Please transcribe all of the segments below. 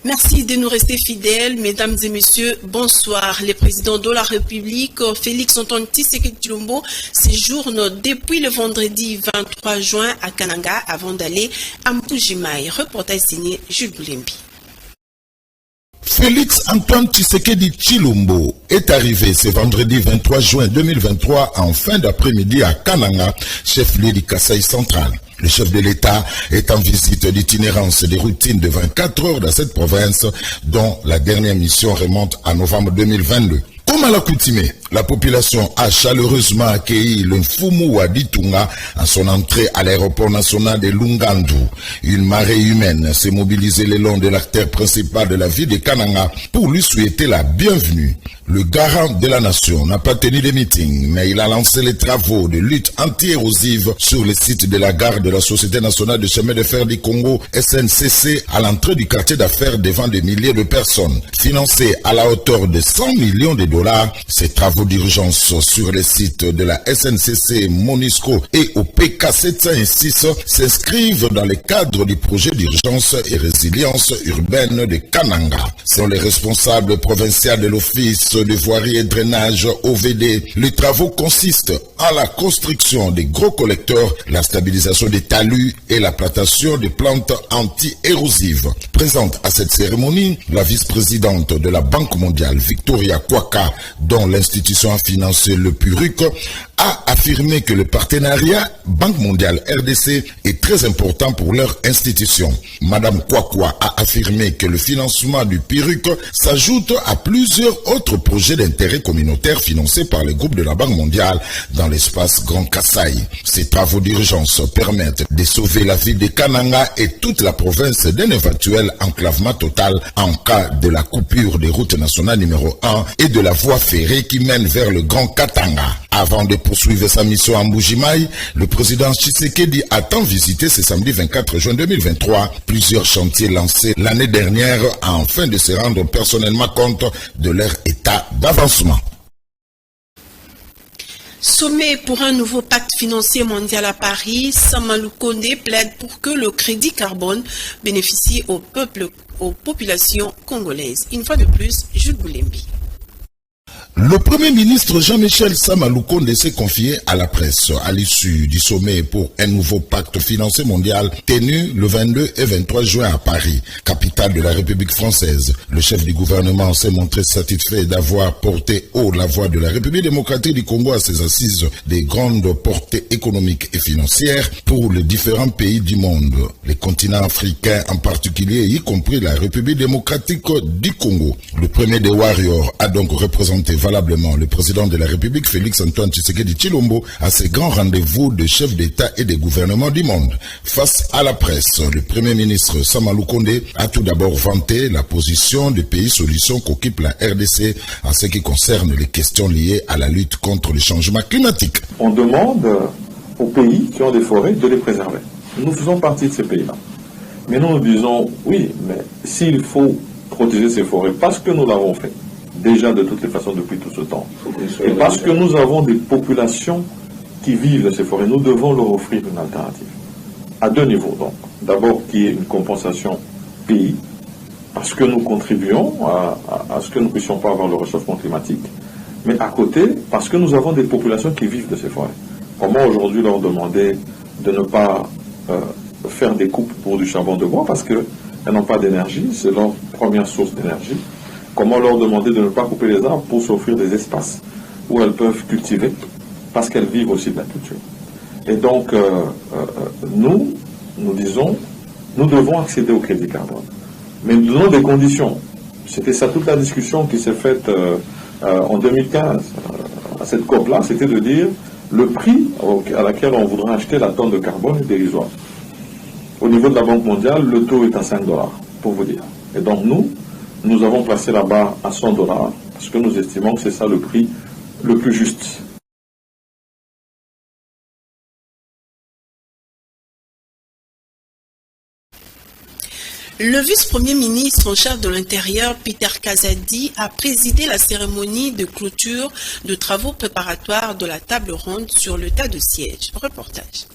Merci de nous rester fidèles, mesdames et messieurs. Bonsoir. Le président de la République, Félix Antoine Tshisekedi Tshilombo, séjourne depuis le vendredi 23 juin à Kananga avant d'aller à Mbujimayi. Reportage signé Jules Boulembi. Félix Antoine Tshisekedi Tshilombo est arrivé ce vendredi 23 juin 2023 en fin d'après-midi à Kananga, chef-lieu du Kasaï central. Le chef de l'État est en visite d'itinérance des routines de 24 heures dans cette province, dont la dernière mission remonte à novembre 2022. Comme à l'accoutumée, la population a chaleureusement accueilli le Mfumu Waditunga à son entrée à l'aéroport national de Lungandu. Une marée humaine s'est mobilisée le long de l'artère principale de la ville de Kananga pour lui souhaiter la bienvenue. Le garant de la nation n'a pas tenu de meeting, mais il a lancé les travaux de lutte anti-érosive sur le site de la gare de la Société nationale de chemin de fer du Congo, SNCC, à l'entrée du quartier d'affaires devant des milliers de personnes. Financés à la hauteur de 100 millions de dollars, ces travaux d'urgence sur les sites de la SNCC, Monisco et au PK 706 s'inscrivent dans le cadre du projet d'urgence et résilience urbaine de Kananga. Selon les responsables provinciaux de l'Office de voirie et drainage OVD, les travaux consistent à la construction des gros collecteurs, la stabilisation des talus et la plantation de plantes anti-érosives. Présente à cette cérémonie, la vice-présidente de la Banque mondiale, Victoria Kwaka, dont l'institution a financé le PURUC, a affirmé que le partenariat Banque mondiale RDC est très important pour leur institution. Madame Kwakwa a affirmé que le financement du PURUC s'ajoute à plusieurs autres projets d'intérêt communautaire financés par le groupe de la Banque mondiale dans l'espace Grand Kasaï. Ces travaux d'urgence permettent de sauver la ville de Kananga et toute la province d'un éventuel enclavement total en cas de la coupure des routes nationales numéro 1 et de la voie ferrée qui mène vers le Grand Katanga. Avant de poursuivre sa mission à Mbujimayi, le président Tshisekedi attend visiter ce samedi 24 juin 2023 plusieurs chantiers lancés l'année dernière afin de se rendre personnellement compte de leur état d'avancement. Sommet pour un nouveau pacte financier mondial à Paris, Samalou Kondé plaide pour que le crédit carbone bénéficie aux populations congolaises. Une fois de plus, Jules Boulembi. Le Premier ministre Jean-Michel Samalou Kondé s'est confié à la presse à l'issue du sommet pour un nouveau pacte financier mondial tenu le 22 et 23 juin à Paris, capitale de la République française. Le chef du gouvernement s'est montré satisfait d'avoir porté haut la voix de la République démocratique du Congo à ses assises des grandes portées économiques et financières pour les différents pays du monde, les continents africains en particulier, y compris la République démocratique du Congo. Le premier des Warriors a donc représenté valablement le président de la République, Félix Antoine Tshisekedi Tshilombo, à ces grands rendez-vous de chefs d'État et de gouvernement du monde. Face à la presse, le Premier ministre Samalou Kondé a tout d'abord vanté la position du pays solution qu'occupe la RDC en ce qui concerne les questions liées à la lutte contre le changement climatique. On demande aux pays qui ont des forêts de les préserver. Nous faisons partie de ces pays-là. Mais nous disons, oui, mais s'il faut protéger ces forêts, parce que nous l'avons fait, déjà de toutes les façons depuis tout ce temps. Et parce que nous avons des populations qui vivent de ces forêts, nous devons leur offrir une alternative. À deux niveaux donc. D'abord qu'il y ait une compensation pays, parce que nous contribuons à ce que nous ne puissions pas avoir le réchauffement climatique, mais à côté, parce que nous avons des populations qui vivent de ces forêts. Comment aujourd'hui leur demander de ne pas faire des coupes pour du charbon de bois, parce qu'elles n'ont pas d'énergie, c'est leur première source d'énergie. Comment leur demander de ne pas couper les arbres pour s'offrir des espaces où elles peuvent cultiver, parce qu'elles vivent aussi de la culture. Et donc, nous disons, nous devons accéder au crédit carbone. Mais nous donnons des conditions. C'était ça toute la discussion qui s'est faite en 2015 à cette COP-là, c'était de dire le prix à laquelle on voudra acheter la tonne de carbone est dérisoire. Au niveau de la Banque mondiale, le taux est à $5, pour vous dire. Et donc nous avons placé la barre à $100 parce que nous estimons que c'est ça le prix le plus juste. Le vice-premier ministre en charge de l'Intérieur, Peter Kazadi, a présidé la cérémonie de clôture de travaux préparatoires de la table ronde sur l'état de siège. Reportage.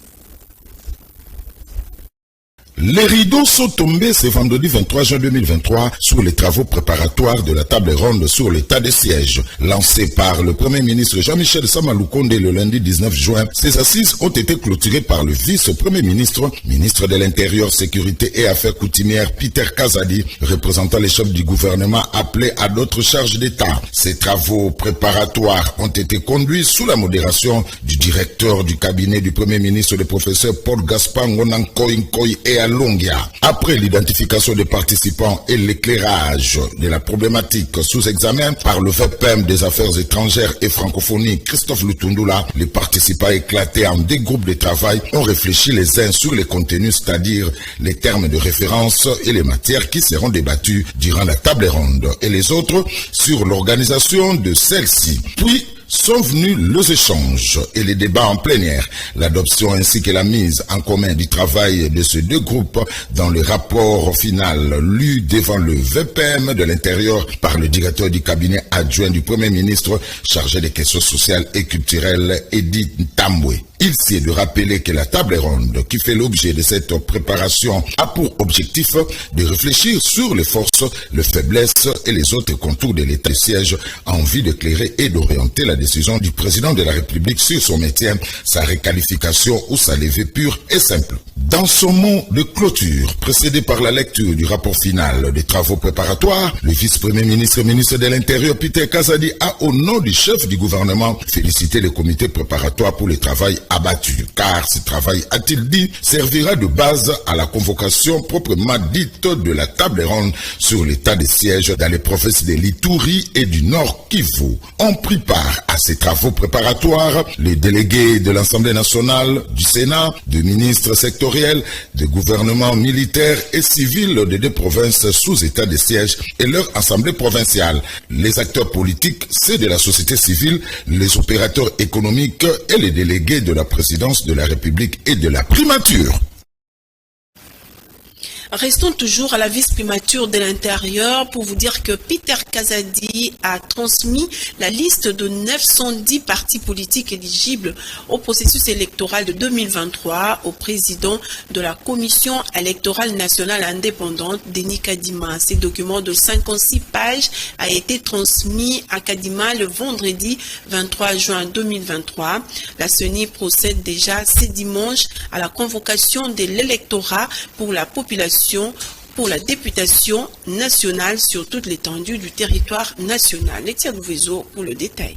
Les rideaux sont tombés ce vendredi 23 juin 2023 sur les travaux préparatoires de la table ronde sur l'état des sièges. Lancée par le Premier ministre Jean-Michel Sama Lukonde le lundi 19 juin, ces assises ont été clôturées par le vice-premier ministre, ministre de l'Intérieur, Sécurité et Affaires coutumières Peter Kazadi, représentant les chefs du gouvernement appelés à d'autres charges d'État. Ces travaux préparatoires ont été conduits sous la modération du directeur du cabinet du Premier ministre, le professeur Paul Gaspard Ngonankoy et Longia. Après l'identification des participants et l'éclairage de la problématique sous examen par le VPM des Affaires étrangères et francophonie Christophe Lutundula, les participants éclatés en deux groupes de travail ont réfléchi les uns sur les contenus, c'est-à-dire les termes de référence et les matières qui seront débattues durant la table ronde, et les autres sur l'organisation de celle-ci. Puis sont venus les échanges et les débats en plénière, l'adoption ainsi que la mise en commun du travail de ces deux groupes dans le rapport final lu devant le VPM de l'Intérieur par le directeur du cabinet adjoint du Premier ministre chargé des questions sociales et culturelles, Edith Ntambwe. Il s'est de rappeler que la table ronde qui fait l'objet de cette préparation a pour objectif de réfléchir sur les forces, les faiblesses et les autres contours de l'état de siège en vue d'éclairer et d'orienter la décision du président de la République sur son maintien, sa réqualification ou sa levée pure et simple. Dans son mot de clôture, précédé par la lecture du rapport final des travaux préparatoires, le vice-premier ministre, ministre de l'Intérieur, Peter Kazadi, a, au nom du chef du gouvernement, félicité le comité préparatoire pour le travail abattu, car ce travail, a-t-il dit, servira de base à la convocation proprement dite de la table ronde sur l'état des sièges dans les provinces de l'Ituri et du Nord Kivu. On prit part à ces travaux préparatoires les délégués de l'Assemblée nationale, du Sénat, des ministres sectoriels, des gouvernements militaires et civils des deux provinces sous état de siège et leur assemblée provinciale, les acteurs politiques, ceux de la société civile, les opérateurs économiques et les délégués de la présidence de la République et de la primature. Restons toujours à la vice-primature de l'Intérieur pour vous dire que Peter Kazadi a transmis la liste de 910 partis politiques éligibles au processus électoral de 2023 au président de la Commission électorale nationale indépendante, Denis Kadima. Ces documents de 56 pages a été transmis à Kadima le vendredi 23 juin 2023. La CENI procède déjà ce dimanche à la convocation de l'électorat pour la population pour la députation nationale sur toute l'étendue du territoire national. Letia Louvezo pour le détail.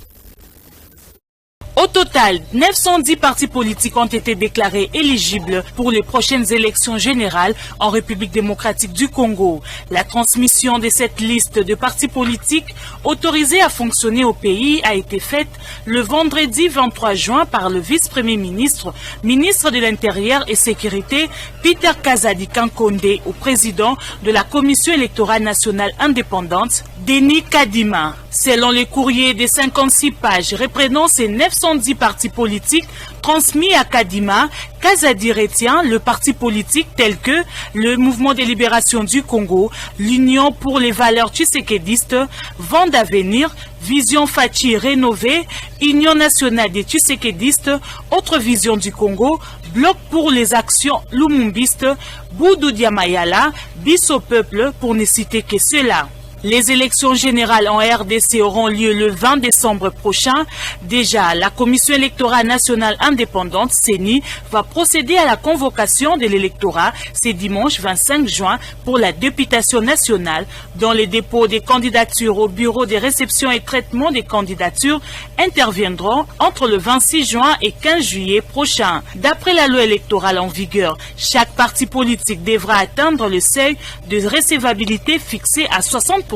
Au total, 910 partis politiques ont été déclarés éligibles pour les prochaines élections générales en République démocratique du Congo. La transmission de cette liste de partis politiques autorisés à fonctionner au pays a été faite le vendredi 23 juin par le vice-premier ministre, ministre de l'Intérieur et Sécurité, Peter Kazadi Kankonde, au président de la Commission électorale nationale indépendante, Denis Kadima. Selon le courrier de 56 pages reprenant ces 910 partis politiques transmis à Kadima, Kazadi retient le parti politique tel que le Mouvement de libération du Congo, l'Union pour les valeurs tshisekédistes, Vent d'avenir, Vision Fachi rénovée, Union nationale des tshisekédistes, Autre vision du Congo, Bloc pour les actions lumumbistes, Boudou Diamayala, Bis au peuple, pour ne citer que cela. Les élections générales en RDC auront lieu le 20 décembre prochain. Déjà, la Commission électorale nationale indépendante, CENI, va procéder à la convocation de l'électorat ce dimanche 25 juin pour la députation nationale, dont les dépôts des candidatures au bureau de réception et traitement des candidatures interviendront entre le 26 juin et 15 juillet prochain. D'après la loi électorale en vigueur, chaque parti politique devra atteindre le seuil de recevabilité fixé à 60%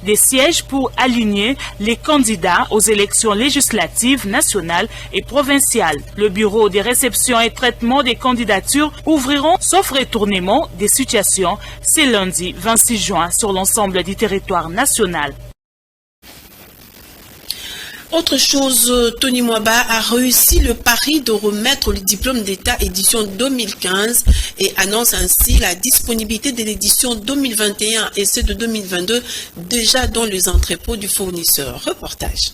des sièges pour aligner les candidats aux élections législatives nationales et provinciales. Le bureau de réception et traitement des candidatures ouvriront, sauf retournement des situations, ce lundi 26 juin sur l'ensemble du territoire national. Autre chose, Tony Mwaba a réussi le pari de remettre le diplôme d'État édition 2015 et annonce ainsi la disponibilité de l'édition 2021 et celle de 2022 déjà dans les entrepôts du fournisseur. Reportage.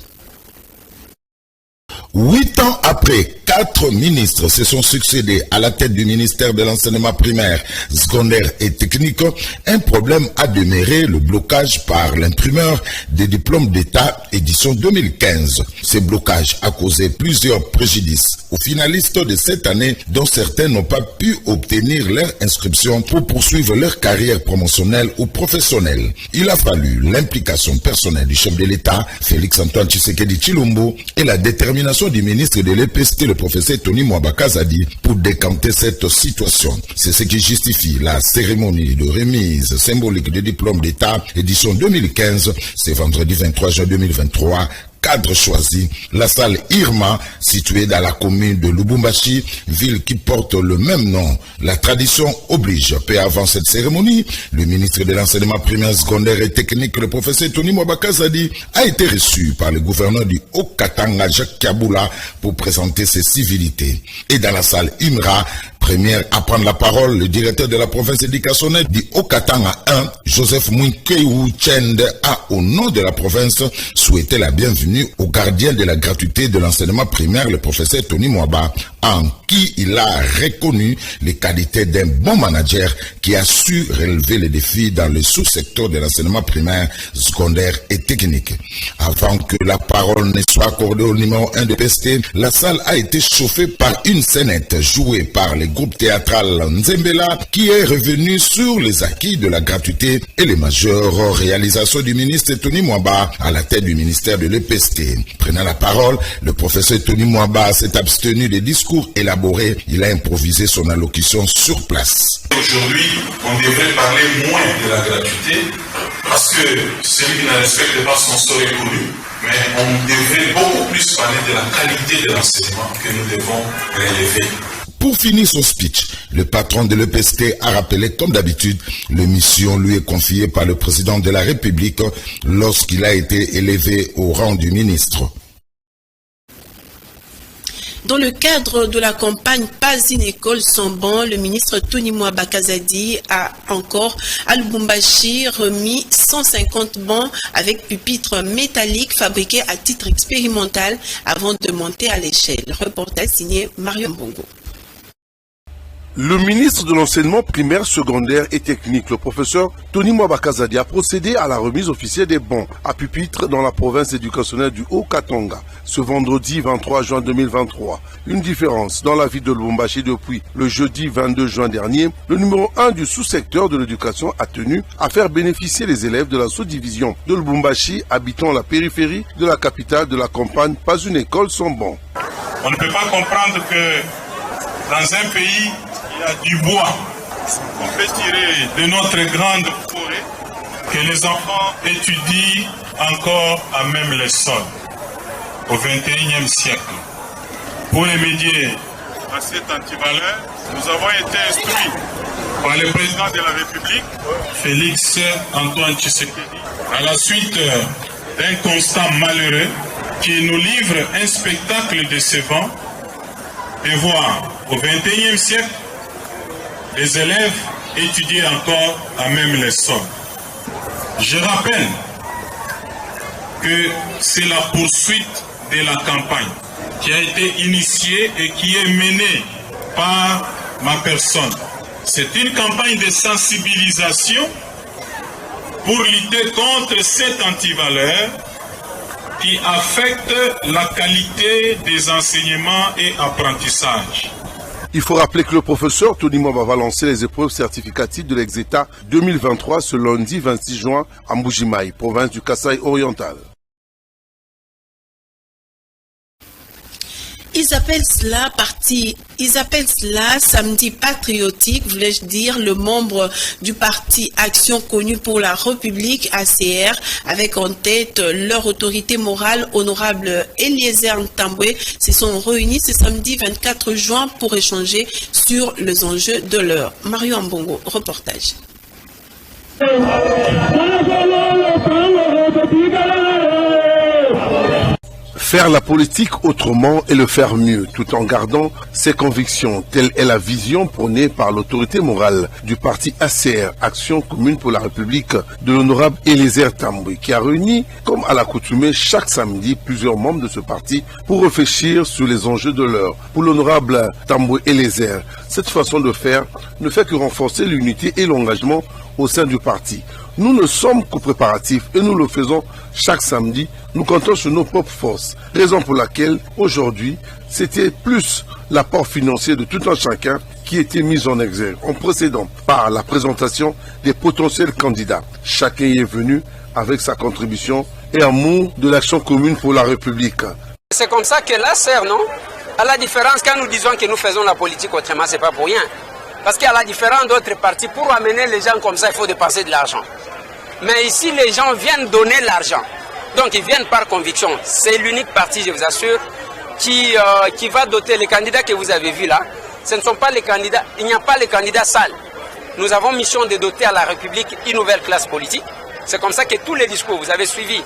8 ans après 4 ministres se sont succédés à la tête du ministère de l'enseignement primaire, secondaire et technique. Un problème a demeuré, le blocage par l'imprimeur des diplômes d'État édition 2015. Ce blocage a causé plusieurs préjudices aux finalistes de cette année, dont certains n'ont pas pu obtenir leur inscription pour poursuivre leur carrière promotionnelle ou professionnelle. Il a fallu l'implication personnelle du chef de l'État, Félix Antoine Tshisekedi Tshilombo, et la détermination du ministre de l'EPST, le professeur Tony Mwaba Kazadi, pour décanter cette situation. C'est ce qui justifie la cérémonie de remise symbolique des diplômes d'État édition 2015, c'est vendredi 23 juin 2023. Cadre choisi, la salle Irma, située dans la commune de Lubumbashi, ville qui porte le même nom. La tradition oblige. Peu avant cette cérémonie, le ministre de l'enseignement primaire, secondaire et technique, le professeur Tony Mwaba Kazadi, a été reçu par le gouverneur du Haut-Katanga, Jacques Kabula, pour présenter ses civilités. Et dans la salle Imra, première à prendre la parole, le directeur de la province éducationnelle du Haut-Katanga 1, Joseph Mounkeiou Tchende, a, au nom de la province, souhaité la bienvenue au gardien de la gratuité de l'enseignement primaire, le professeur Tony Mwaba, en qui il a reconnu les qualités d'un bon manager qui a su relever les défis dans le sous-secteur de l'enseignement primaire, secondaire et technique. Avant que la parole ne soit accordée au numéro 1 de PST, la salle a été chauffée par une scénette jouée par le groupe théâtral Nzembela qui est revenu sur les acquis de la gratuité et les majeures réalisations du ministre Tony Mwaba à la tête du ministère de l'EPST. Prenant la parole, le professeur Tony Mwaba s'est abstenu des discours élaborés. Il a improvisé son allocution sur place. Aujourd'hui, on devrait parler moins de la gratuité parce que celui qui ne respecte pas son sort est connu, mais on devrait beaucoup plus parler de la qualité de l'enseignement que nous devons relever. Pour finir son speech, le patron de l'EPST a rappelé, comme d'habitude, la mission lui est confiée par le président de la République lorsqu'il a été élevé au rang du ministre. Dans le cadre de la campagne Pas une école sans banc, le ministre Tony Mwaba Kazadi a encore à Lubumbashi remis 150 bancs avec pupitres métalliques fabriqués à titre expérimental avant de monter à l'échelle. Reportage signé Mario Mbongo. Le ministre de l'enseignement primaire, secondaire et technique, le professeur Tony Mwaba Kazadi, a procédé à la remise officielle des bancs à pupitre dans la province éducationnelle du Haut-Katanga ce vendredi 23 juin 2023. Une différence dans la ville de Lubumbashi depuis le jeudi 22 juin dernier, le numéro 1 du sous-secteur de l'éducation a tenu à faire bénéficier les élèves de la sous-division de Lubumbashi habitant la périphérie de la capitale de la campagne Pas une école sans banc. On ne peut pas comprendre que dans un pays, il y a du bois qu'on peut tirer de notre grande forêt, que les enfants étudient encore à même les sols au XXIe siècle. Pour remédier à cette antivaleur, nous avons été instruits par le président de la République, Félix Antoine Tshisekedi, à la suite d'un constat malheureux qui nous livre un spectacle décevant et voir au XXIe siècle les élèves étudier encore à même les sols. Je rappelle que c'est la poursuite de la campagne qui a été initiée et qui est menée par ma personne. C'est une campagne de sensibilisation pour lutter contre cette antivaleur qui affecte la qualité des enseignements et apprentissages. Il faut rappeler que le professeur Tony Mwaba va lancer les épreuves certificatives de l'Exeta 2023 ce lundi 26 juin à Mbujimayi, province du Kasaï oriental. Ils appellent cela samedi patriotique, voulais-je dire, le membre du parti Action connu pour la République, ACR, avec en tête leur autorité morale, honorable Eliezer Ntambwe, se sont réunis ce samedi 24 juin pour échanger sur les enjeux de l'heure. Mario Mbongo, reportage. Faire la politique autrement et le faire mieux, tout en gardant ses convictions. Telle est la vision prônée par l'autorité morale du parti ACR, Action Commune pour la République, de l'honorable Eliezer Tambwe, qui a réuni, comme à l'accoutumée, chaque samedi, plusieurs membres de ce parti pour réfléchir sur les enjeux de l'heure. Pour l'honorable Tambwe Eliezer, cette façon de faire ne fait que renforcer l'unité et l'engagement au sein du parti. Nous ne sommes qu'aux préparatifs et nous le faisons chaque samedi. Nous comptons sur nos propres forces. Raison pour laquelle, aujourd'hui, c'était plus l'apport financier de tout un chacun qui était mis en exergue en procédant par la présentation des potentiels candidats. Chacun y est venu avec sa contribution et amour de l'action commune pour la République. C'est comme ça que l'ACR, non? À la différence, quand nous disons que nous faisons la politique autrement, c'est pas pour rien. Parce qu'à la différence d'autres partis, pour amener les gens comme ça, il faut dépenser de l'argent. Mais ici, les gens viennent donner l'argent. Donc, ils viennent par conviction. C'est l'unique parti, je vous assure, qui va doter les candidats que vous avez vus là. Ce ne sont pas les candidats, il n'y a pas les candidats sales. Nous avons mission de doter à la République une nouvelle classe politique. C'est comme ça que tous les discours, vous avez suivi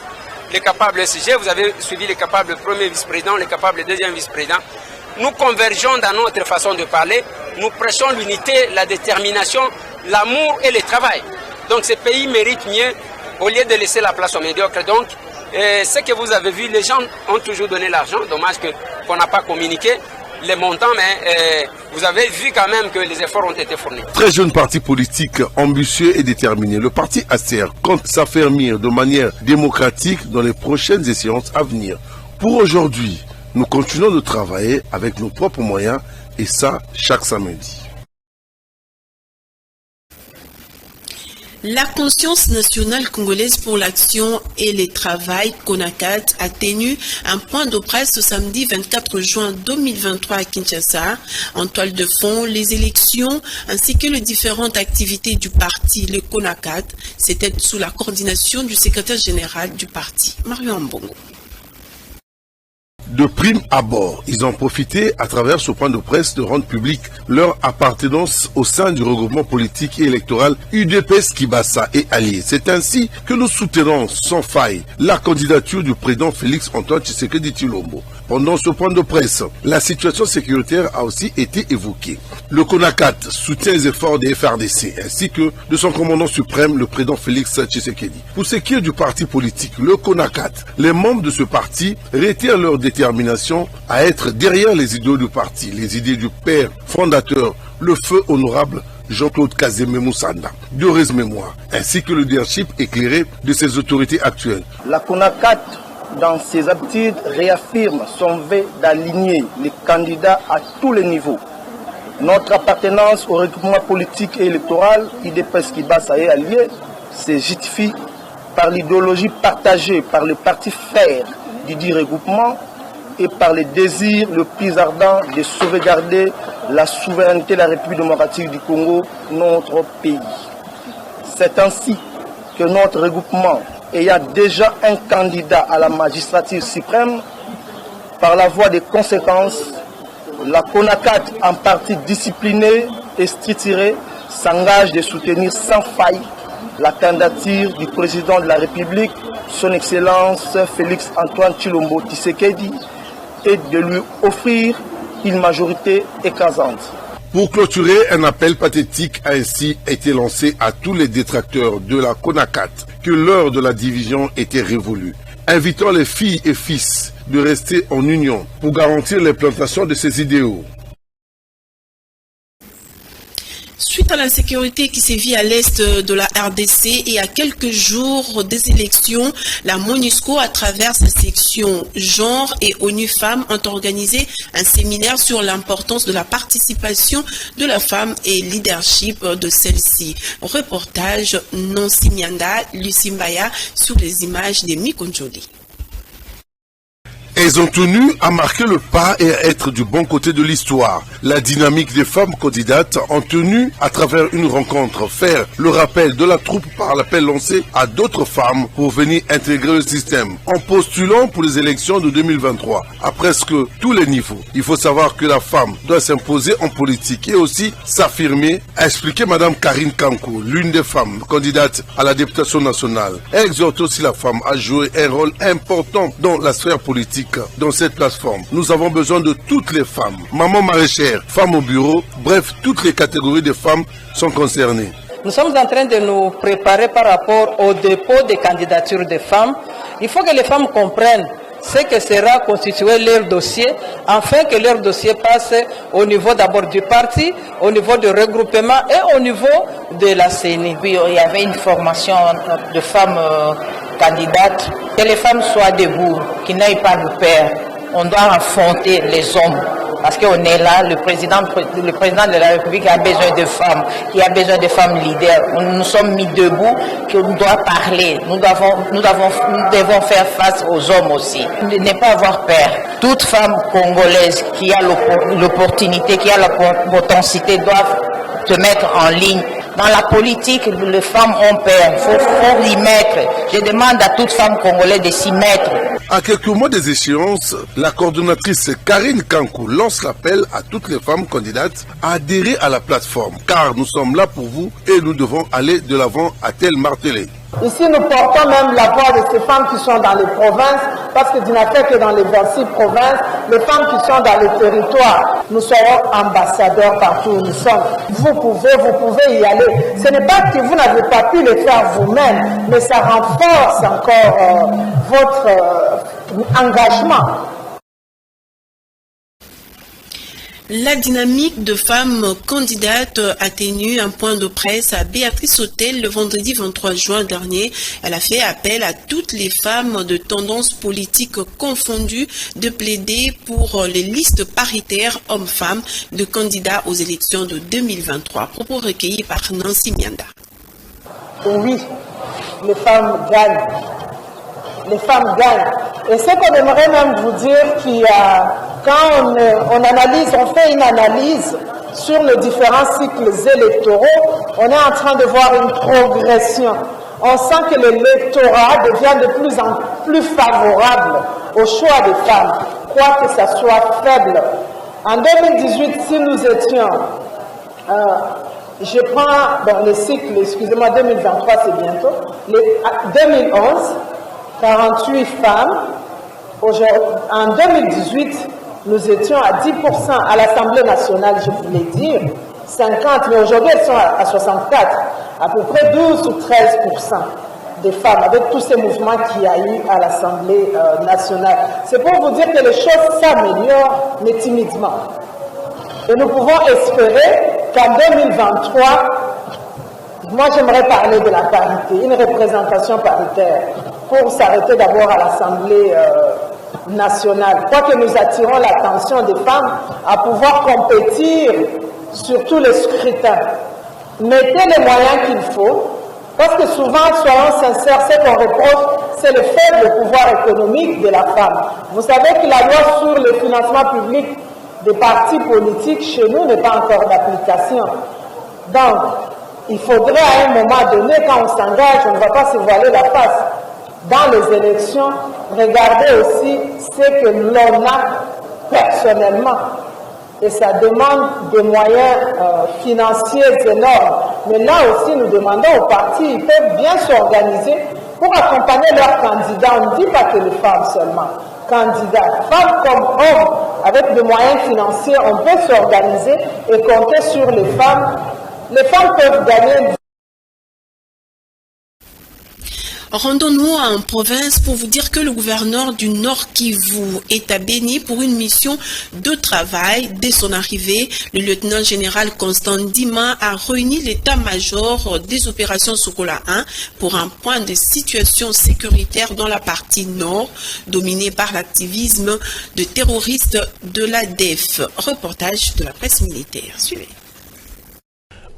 les capables SG, vous avez suivi les capables premier vice-président, les capables deuxième vice-président. Nous convergeons dans notre façon de parler. Nous prêchons l'unité, la détermination, l'amour et le travail. Donc ce pays mérite mieux au lieu de laisser la place aux médiocres. Donc ce que vous avez vu, les gens ont toujours donné l'argent. Dommage qu'on n'a pas communiqué les montants, mais vous avez vu quand même que les efforts ont été fournis. Très jeune parti politique, ambitieux et déterminé, le parti ACR compte s'affermir de manière démocratique dans les prochaines échéances à venir. Pour aujourd'hui, nous continuons de travailler avec nos propres moyens et ça chaque samedi. La conscience nationale congolaise pour l'action et le travail, CONACAT, a tenu un point de presse ce samedi 24 juin 2023 à Kinshasa. En toile de fond, les élections ainsi que les différentes activités du parti, le CONACAT, c'était sous la coordination du secrétaire général du parti, Mario Mbongo. De prime abord, ils ont profité à travers ce point de presse de rendre public leur appartenance au sein du regroupement politique et électoral UDPS Kibasa et alliés. C'est ainsi que nous soutenons sans faille la candidature du président Félix Antoine Tshisekedi Tshilombo. Pendant ce point de presse, la situation sécuritaire a aussi été évoquée. Le CONACAT soutient les efforts des FRDC ainsi que de son commandant suprême, le président Félix Tshisekedi. Pour ce qui est du parti politique, le CONACAT, les membres de ce parti réitèrent leur détermination à être derrière les idéaux du parti, les idées du père fondateur, le feu honorable Jean-Claude Kazemé Moussanda, d'heureuse mémoire, ainsi que le leadership éclairé de ses autorités actuelles. La CONACAT, dans ses habitudes, réaffirme son vœu d'aligner les candidats à tous les niveaux. Notre appartenance au regroupement politique et électoral, UDPS Kibasa et alliés, se justifie par l'idéologie partagée par le parti frère du dit regroupement et par le désir le plus ardent de sauvegarder la souveraineté de la République démocratique du Congo, notre pays. C'est ainsi que notre regroupement, ayant déjà un candidat à la magistrature suprême, par la voie des conséquences, la CONACAT, en partie disciplinée et structurée, s'engage de soutenir sans faille la candidature du président de la République, son Excellence Félix Antoine Tshilombo Tshisekedi, et de lui offrir une majorité écrasante. Pour clôturer, un appel pathétique a ainsi été lancé à tous les détracteurs de la CONACAT que l'heure de la division était révolue, invitant les filles et fils de rester en union pour garantir l'implantation de ces idéaux. Suite à l'insécurité qui sévit à l'est de la RDC et à quelques jours des élections, la MONUSCO, à travers sa section genre et ONU Femmes, ont organisé un séminaire sur l'importance de la participation de la femme et leadership de celle-ci. Reportage Nancy Nyanda, Lucie Mbaya sur les images de Mikonjoli. Elles ont tenu à marquer le pas et à être du bon côté de l'histoire. La dynamique des femmes candidates ont tenu, à travers une rencontre, faire le rappel de la troupe par l'appel lancé à d'autres femmes pour venir intégrer le système, en postulant pour les élections de 2023, à presque tous les niveaux. Il faut savoir que la femme doit s'imposer en politique et aussi s'affirmer, a expliqué Madame Karine Kanko, l'une des femmes candidates à la députation nationale. Elle exhorte aussi la femme à jouer un rôle important dans la sphère politique politique dans cette plateforme. Nous avons besoin de toutes les femmes, mamans maraîchères, femmes au bureau, bref, toutes les catégories de femmes sont concernées. Nous sommes en train de nous préparer par rapport au dépôt des candidatures des femmes. Il faut que les femmes comprennent ce que sera constitué leur dossier, afin que leur dossier passe au niveau d'abord du parti, au niveau du regroupement et au niveau de la CENI. Puis il y avait une formation de femmes candidates, que les femmes soient debout, qu'ils n'aient pas de peur. On doit affronter les hommes. Parce qu'on est là, le président de la République a besoin de femmes, qui a besoin de femmes leaders. Nous sommes mis debout, qu'on doit parler. Nous devons faire face aux hommes aussi. Ne pas avoir peur. Toute femme congolaise qui a l'opportunité, qui a la potentialité, doit se mettre en ligne. Dans la politique, les femmes ont peur. Il faut y mettre. Je demande à toute femme congolaise de s'y mettre. À quelques mois des échéances, la coordonnatrice Karine Kankou lance l'appel à toutes les femmes candidates à adhérer à la plateforme. Car nous sommes là pour vous et nous devons aller de l'avant, a-t-elle martelé. Ici, nous portons même la voix de ces femmes qui sont dans les provinces, parce que Dieu n'a fait que dans les 26 provinces, les femmes qui sont dans les territoires, nous serons ambassadeurs partout où nous sommes. Vous pouvez y aller. Ce n'est pas que vous n'avez pas pu le faire vous-même, mais ça renforce encore votre engagement. La dynamique de femmes candidates a tenu un point de presse à Béatrice Hôtel le vendredi 23 juin dernier. Elle a fait appel à toutes les femmes de tendance politique confondues de plaider pour les listes paritaires hommes-femmes de candidats aux élections de 2023. Propos recueillis par Nancy Mianda. Oui, les femmes gagnent. Les femmes gagnent. Et ce qu'on aimerait même vous dire, quand on analyse, on fait une analyse sur les différents cycles électoraux, on est en train de voir une progression. On sent que l'électorat devient de plus en plus favorable au choix des femmes, quoique ça soit faible. En 2018, si nous étions, je prends le cycle, excusez-moi, 2023 c'est bientôt, 2011, 48 femmes. En 2018, nous étions à 10% à l'Assemblée nationale, je voulais dire, 50, mais aujourd'hui elles sont à 64, à peu près 12 ou 13% des femmes, avec tous ces mouvements qu'il y a eu à l'Assemblée nationale. C'est pour vous dire que les choses s'améliorent, mais timidement. Et nous pouvons espérer qu'en 2023, moi j'aimerais parler de la parité, une représentation paritaire, pour s'arrêter d'abord à l'Assemblée nationale. Quoique nous attirons l'attention des femmes à pouvoir compétir sur tous les scrutins. Mettez les moyens qu'il faut, parce que souvent, soyons sincères, ce qu'on reproche, c'est le faible pouvoir économique de la femme. Vous savez que la loi sur le financement public des partis politiques chez nous n'est pas encore d'application. Donc, il faudrait à un moment donné, quand on s'engage, on ne va pas se voiler la face. Dans les élections, regardez aussi ce que l'on a personnellement. Et ça demande des moyens financiers énormes. Mais là aussi, nous demandons aux partis, ils peuvent bien s'organiser pour accompagner leurs candidats. On ne dit pas que les femmes seulement, candidats. Femmes comme hommes, avec des moyens financiers, on peut s'organiser et compter sur les femmes. Les femmes peuvent gagner. Rendons-nous en province pour vous dire que le gouverneur du Nord Kivu est à Béni pour une mission de travail. Dès son arrivée, le lieutenant-général Constant Ndima a réuni l'état-major des opérations Sokola 1 pour un point de situation sécuritaire dans la partie nord, dominée par l'activisme de terroristes de l'ADF. Reportage de la presse militaire. Suivez.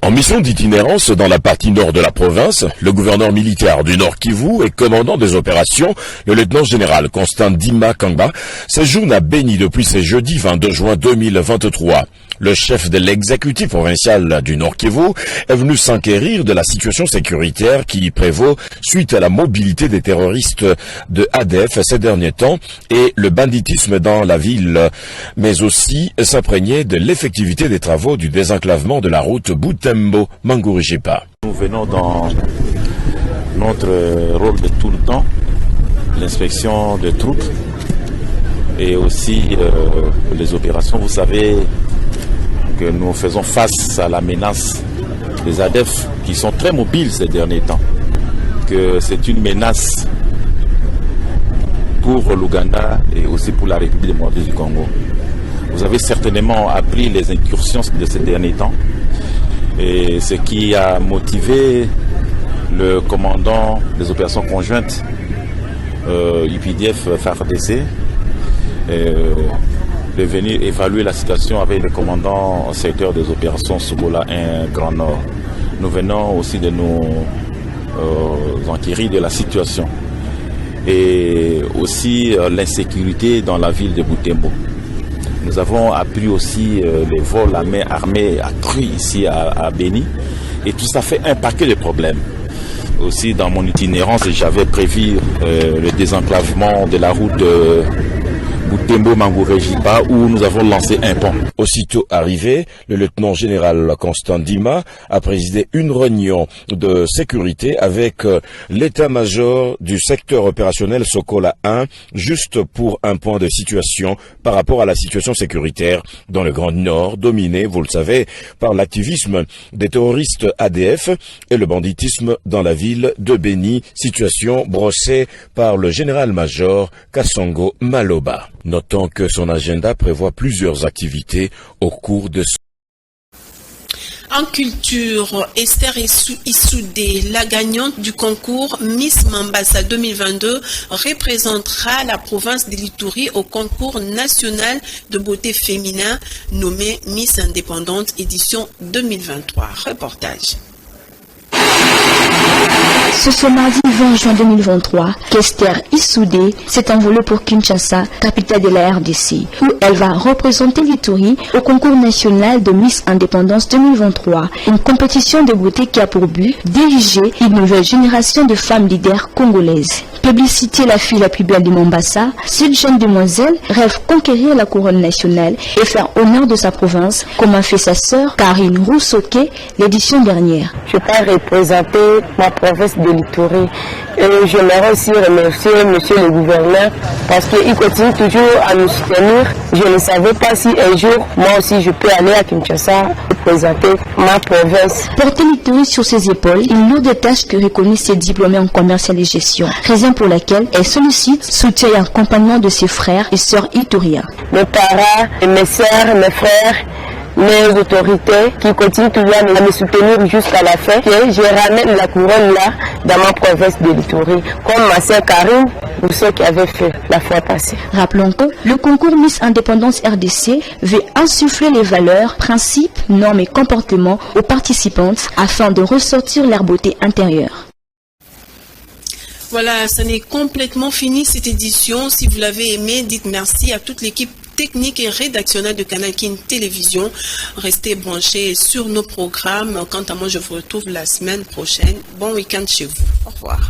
En mission d'itinérance dans la partie nord de la province, le gouverneur militaire du Nord Kivu et commandant des opérations, le lieutenant-général Constant Ndima Kangba, séjourne à Béni depuis ce jeudi 22 juin 2023. Le chef de l'exécutif provincial du Nord Kivu est venu s'enquérir de la situation sécuritaire qui prévaut suite à la mobilité des terroristes de ADF ces derniers temps et le banditisme dans la ville, mais aussi s'imprégner de l'effectivité des travaux du désenclavement de la route Butembo-Mangurijipa. Nous venons dans notre rôle de tout le temps, l'inspection des troupes, et aussi les opérations. Vous savez que nous faisons face à la menace des ADF qui sont très mobiles ces derniers temps, que c'est une menace pour l'Ouganda et aussi pour la République démocratique du Congo. Vous avez certainement appris les incursions de ces derniers temps et ce qui a motivé le commandant des opérations conjointes UPDF FARDC de venir évaluer la situation avec le commandant secteur des opérations Soubola 1 Grand Nord. Nous venons aussi de nous enquérir de la situation et aussi l'insécurité dans la ville de Butembo. Nous avons appris aussi les vols à main armée accrus ici à Béni et tout ça fait un paquet de problèmes. Aussi dans mon itinérance, j'avais prévu le désenclavement de la route Butembo-Mangouré-Jipa où nous avons lancé un pont. Aussitôt arrivé, le lieutenant-général Constant Dima a présidé une réunion de sécurité avec l'état-major du secteur opérationnel Sokola 1, juste pour un point de situation par rapport à la situation sécuritaire dans le Grand Nord, dominé, vous le savez, par l'activisme des terroristes ADF et le banditisme dans la ville de Béni, situation brossée par le général-major Kassongo Maloba. Notons que son agenda prévoit plusieurs activités au cours de ce... En culture, Esther Issoudé, la gagnante du concours Miss Mambasa 2022, représentera la province de l'Ituri au concours national de beauté féminin nommé Miss Indépendante édition 2023. Reportage. Ce mardi 20 juin 2023, qu'Esther Issoudé s'est envolée pour Kinshasa, capitale de la RDC, où elle va représenter l'Ituri au concours national de Miss Indépendance 2023, une compétition de beauté qui a pour but d'ériger une nouvelle génération de femmes leaders congolaises. Publicité la fille la plus belle de Mombasa, cette jeune demoiselle rêve conquérir la couronne nationale et faire honneur de sa province, comme a fait sa sœur Karine Roussoké l'édition dernière. Je peux représenter ma province de l'Ituri. Et j'aimerais aussi remercier monsieur le gouverneur parce qu'il continue toujours à nous soutenir. Je ne savais pas si un jour, moi aussi, je peux aller à Kinshasa représenter ma province. Porter l'Ituri sur ses épaules, une lourde tâche que reconnaissent ses diplômés en commerce et de gestion. Raison pour laquelle elle sollicite soutien et accompagnement de ses frères et sœurs ituriens. Mes parents, mes sœurs, mes frères, mes autorités qui continuent toujours à me soutenir jusqu'à la fin, que je ramène la couronne là dans ma province de l'Ituri, comme ma sœur Karine ou ceux qui avaient fait la fois passée. Rappelons que le concours Miss Indépendance RDC veut insuffler les valeurs, principes, normes et comportements aux participantes afin de ressortir leur beauté intérieure. Voilà, ça n'est complètement fini cette édition. Si vous l'avez aimé, dites merci à toute l'équipe technique et rédactionnelle de Canal King Télévision. Restez branchés sur nos programmes. Quant à moi, je vous retrouve la semaine prochaine. Bon week-end chez vous. Au revoir.